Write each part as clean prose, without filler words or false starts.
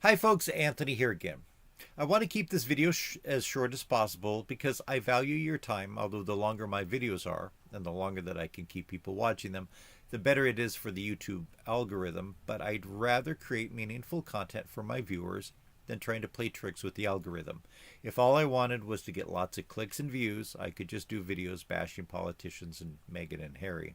Hi folks, Anthony here again. I want to keep this video as short as possible because I value your time, although the longer my videos are, and the longer that I can keep people watching them, the better it is for the YouTube algorithm, but I'd rather create meaningful content for my viewers than trying to play tricks with the algorithm. If all I wanted was to get lots of clicks and views, I could just do videos bashing politicians and Meghan and Harry.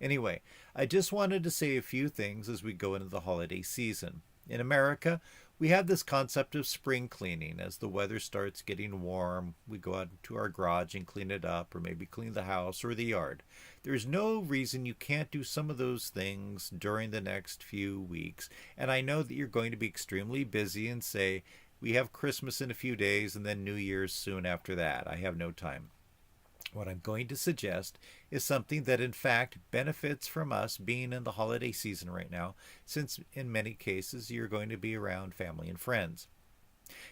Anyway, I just wanted to say a few things as we go into the holiday season. In America, we have this concept of spring cleaning. As the weather starts getting warm, we go out to our garage and clean it up, or maybe clean the house or the yard. There's no reason you can't do some of those things during the next few weeks. And I know that you're going to be extremely busy and say, we have Christmas in a few days and then New Year's soon after that. I have no time. What I'm going to suggest is something that in fact benefits from us being in the holiday season right now, since in many cases you're going to be around family and friends.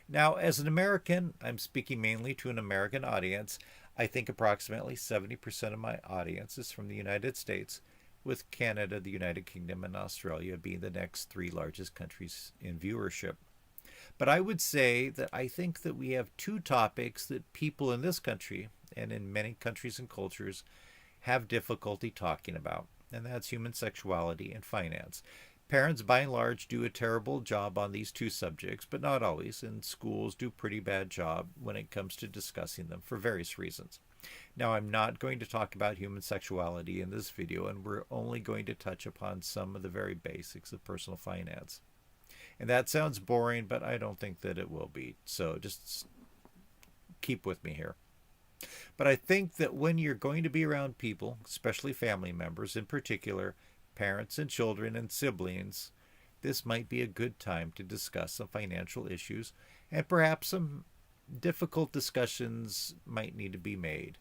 Now, as an American, I'm speaking mainly to an American audience. I think approximately 70% of my audience is from the United States, with Canada, the United Kingdom, and Australia being the next three largest countries in viewership. But I would say that I think that we have two topics that people in this country and in many countries and cultures have difficulty talking about, and that's human sexuality and finance. Parents, by and large, do a terrible job on these two subjects, but not always, and schools do a pretty bad job when it comes to discussing them for various reasons. Now, I'm not going to talk about human sexuality in this video, and we're only going to touch upon some of the very basics of personal finance. And that sounds boring, but I don't think that it will be. So just keep with me here. But I think that when you're going to be around people, especially family members in particular, parents and children and siblings, this might be a good time to discuss some financial issues, and perhaps some difficult discussions might need to be made.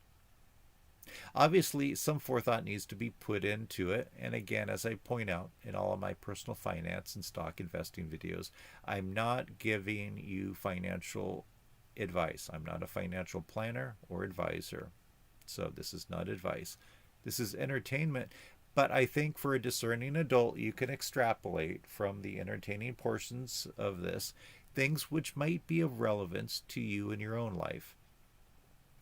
Obviously, some forethought needs to be put into it, and again, as I point out in all of my personal finance and stock investing videos, I'm not giving you financial advice. I'm not a financial planner or advisor. So this is not advice. This is entertainment. But I think for a discerning adult, you can extrapolate from the entertaining portions of this things which might be of relevance to you in your own life.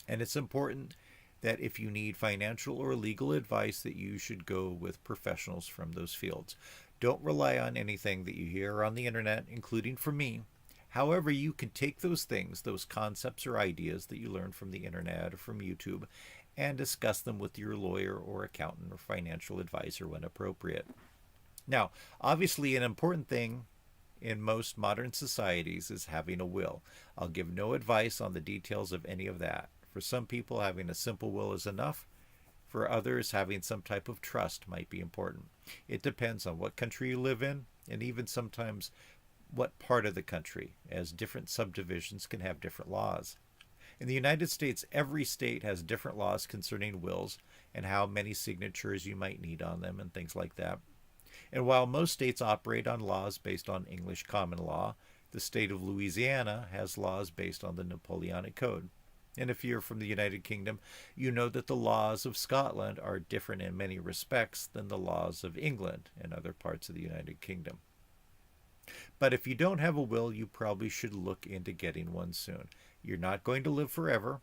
And it's important that if you need financial or legal advice that you should go with professionals from those fields. Don't rely on anything that you hear on the internet, including from me. However, you can take those things, those concepts or ideas that you learn from the internet or from YouTube, and discuss them with your lawyer or accountant or financial advisor when appropriate. Now, obviously, an important thing in most modern societies is having a will. I'll give no advice on the details of any of that. For some people, having a simple will is enough. For others, having some type of trust might be important. It depends on what country you live in, and even sometimes what part of the country, as different subdivisions can have different laws. In the United States, every state has different laws concerning wills and how many signatures you might need on them and things like that. And while most states operate on laws based on English common law, the state of Louisiana has laws based on the Napoleonic Code. And if you're from the United Kingdom, you know that the laws of Scotland are different in many respects than the laws of England and other parts of the United Kingdom. But if you don't have a will, you probably should look into getting one soon. You're not going to live forever,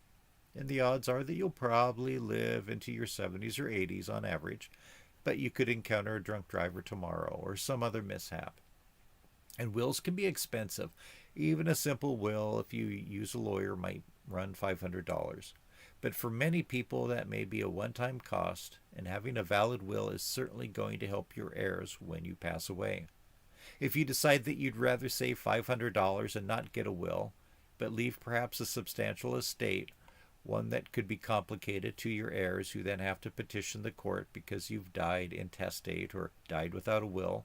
and the odds are that you'll probably live into your 70s or 80s on average, but you could encounter a drunk driver tomorrow or some other mishap. And wills can be expensive. Even a simple will, if you use a lawyer, might run $500. But for many people, that may be a one time cost, and having a valid will is certainly going to help your heirs when you pass away. If you decide that you'd rather save $500 and not get a will, but leave perhaps a substantial estate, one that could be complicated to your heirs who then have to petition the court because you've died intestate or died without a will,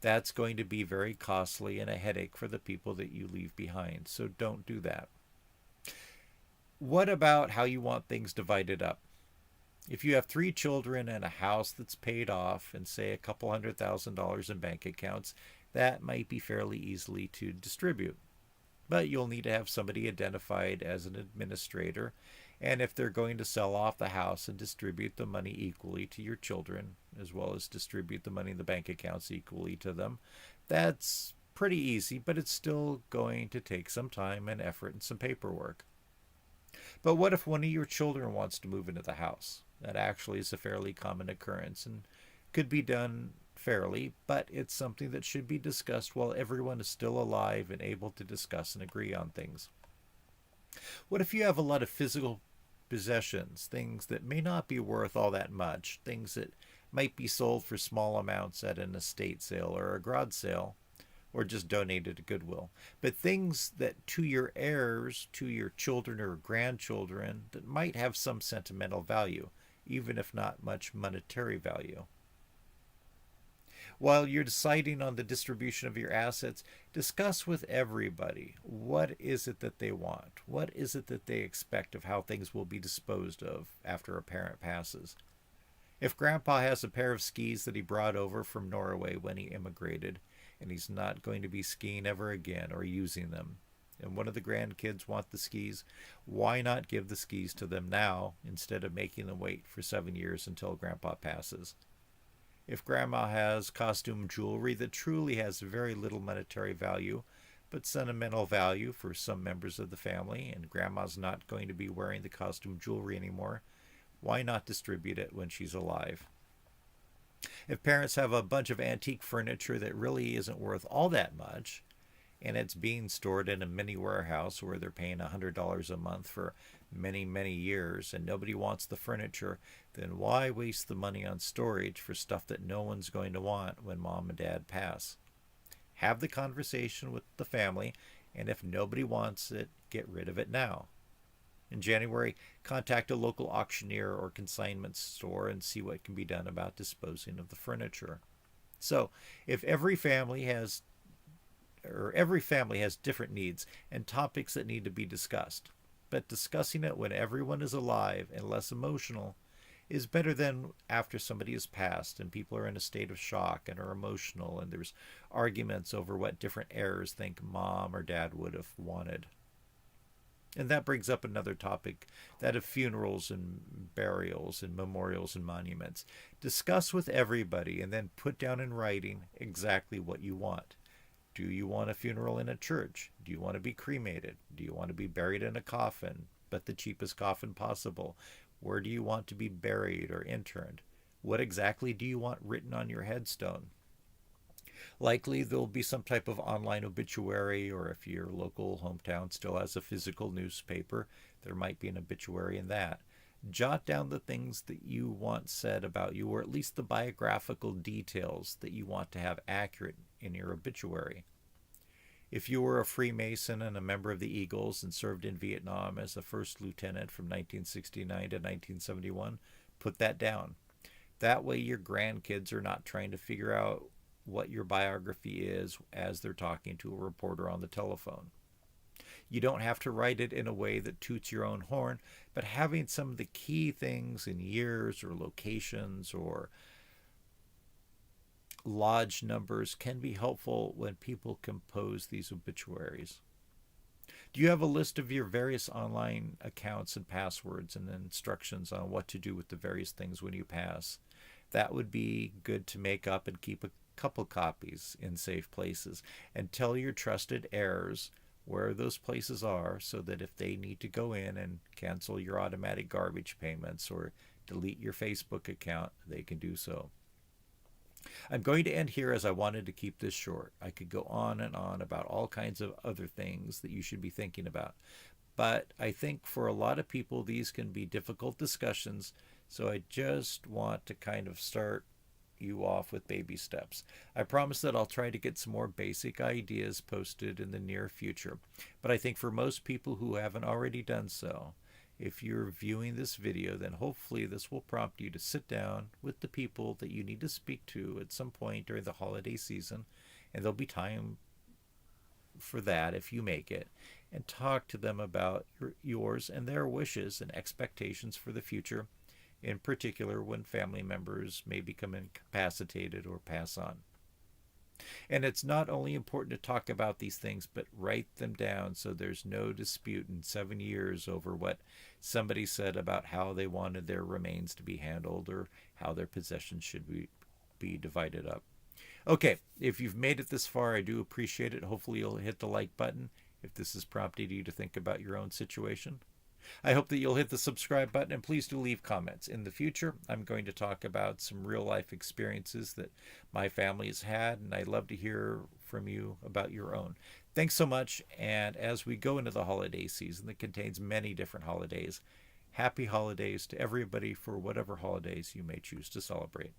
that's going to be very costly and a headache for the people that you leave behind. So don't do that. What about how you want things divided up? If you have three children and a house that's paid off and say a couple $100,000 in bank accounts, that might be fairly easily to distribute. But you'll need to have somebody identified as an administrator, and if they're going to sell off the house and distribute the money equally to your children, as well as distribute the money in the bank accounts equally to them, that's pretty easy, but it's still going to take some time and effort and some paperwork. But what if one of your children wants to move into the house? That actually is a fairly common occurrence and could be done fairly, but it's something that should be discussed while everyone is still alive and able to discuss and agree on things. What if you have a lot of physical possessions, things that may not be worth all that much, things that might be sold for small amounts at an estate sale or a garage sale, or just donated to Goodwill, but things that to your heirs, to your children or grandchildren, that might have some sentimental value, even if not much monetary value. While you're deciding on the distribution of your assets, discuss with everybody what is it that they want? What is it that they expect of how things will be disposed of after a parent passes? If Grandpa has a pair of skis that he brought over from Norway when he immigrated, and he's not going to be skiing ever again or using them, and one of the grandkids want the skis, why not give the skis to them now instead of making them wait for 7 years until Grandpa passes? If Grandma has costume jewelry that truly has very little monetary value, but sentimental value for some members of the family, and Grandma's not going to be wearing the costume jewelry anymore, why not distribute it when she's alive? If parents have a bunch of antique furniture that really isn't worth all that much, and it's being stored in a mini warehouse where they're paying $100 a month for many, many years, and nobody wants the furniture, then why waste the money on storage for stuff that no one's going to want when mom and dad pass? Have the conversation with the family, and if nobody wants it, get rid of it now. In January, contact a local auctioneer or consignment store and see what can be done about disposing of the furniture. So, if every family has different needs and topics that need to be discussed, but discussing it when everyone is alive and less emotional is better than after somebody has passed and people are in a state of shock and are emotional and there's arguments over what different heirs think mom or dad would have wanted. And that brings up another topic, that of funerals and burials and memorials and monuments. Discuss with everybody and then put down in writing exactly what you want. Do you want a funeral in a church? Do you want to be cremated? Do you want to be buried in a coffin, but the cheapest coffin possible? Where do you want to be buried or interned? What exactly do you want written on your headstone? Likely there'll be some type of online obituary, or if your local hometown still has a physical newspaper, there might be an obituary in that. Jot down the things that you want said about you, or at least the biographical details that you want to have accurate in your obituary. If you were a Freemason and a member of the Eagles and served in Vietnam as a first lieutenant from 1969 to 1971, put that down. That way your grandkids are not trying to figure out what your biography is as they're talking to a reporter on the telephone. You don't have to write it in a way that toots your own horn, but having some of the key things in years or locations or lodge numbers can be helpful when people compose these obituaries. Do you have a list of your various online accounts and passwords and instructions on what to do with the various things when you pass? That would be good to make up and keep a couple copies in safe places, and tell your trusted heirs where those places are so that if they need to go in and cancel your automatic garbage payments or delete your Facebook account, they can do so. I'm going to end here as I wanted to keep this short. I could go on and on about all kinds of other things that you should be thinking about, but I think for a lot of people these can be difficult discussions, so I just want to kind of start you off with baby steps. I promise that I'll try to get some more basic ideas posted in the near future, but I think for most people who haven't already done so, if you're viewing this video, then hopefully this will prompt you to sit down with the people that you need to speak to at some point during the holiday season, and there'll be time for that if you make it, and talk to them about yours and their wishes and expectations for the future, in particular when family members may become incapacitated or pass on. And it's not only important to talk about these things, but write them down so there's no dispute in 7 years over what somebody said about how they wanted their remains to be handled or how their possessions should be divided up. Okay, if you've made it this far, I do appreciate it. Hopefully, you'll hit the like button if this has prompted you to think about your own situation. I hope that you'll hit the subscribe button, and please do leave comments. In the future, I'm going to talk about some real life experiences that my family has had, and I'd love to hear from you about your own. Thanks so much. And as we go into the holiday season that contains many different holidays, happy holidays to everybody for whatever holidays you may choose to celebrate.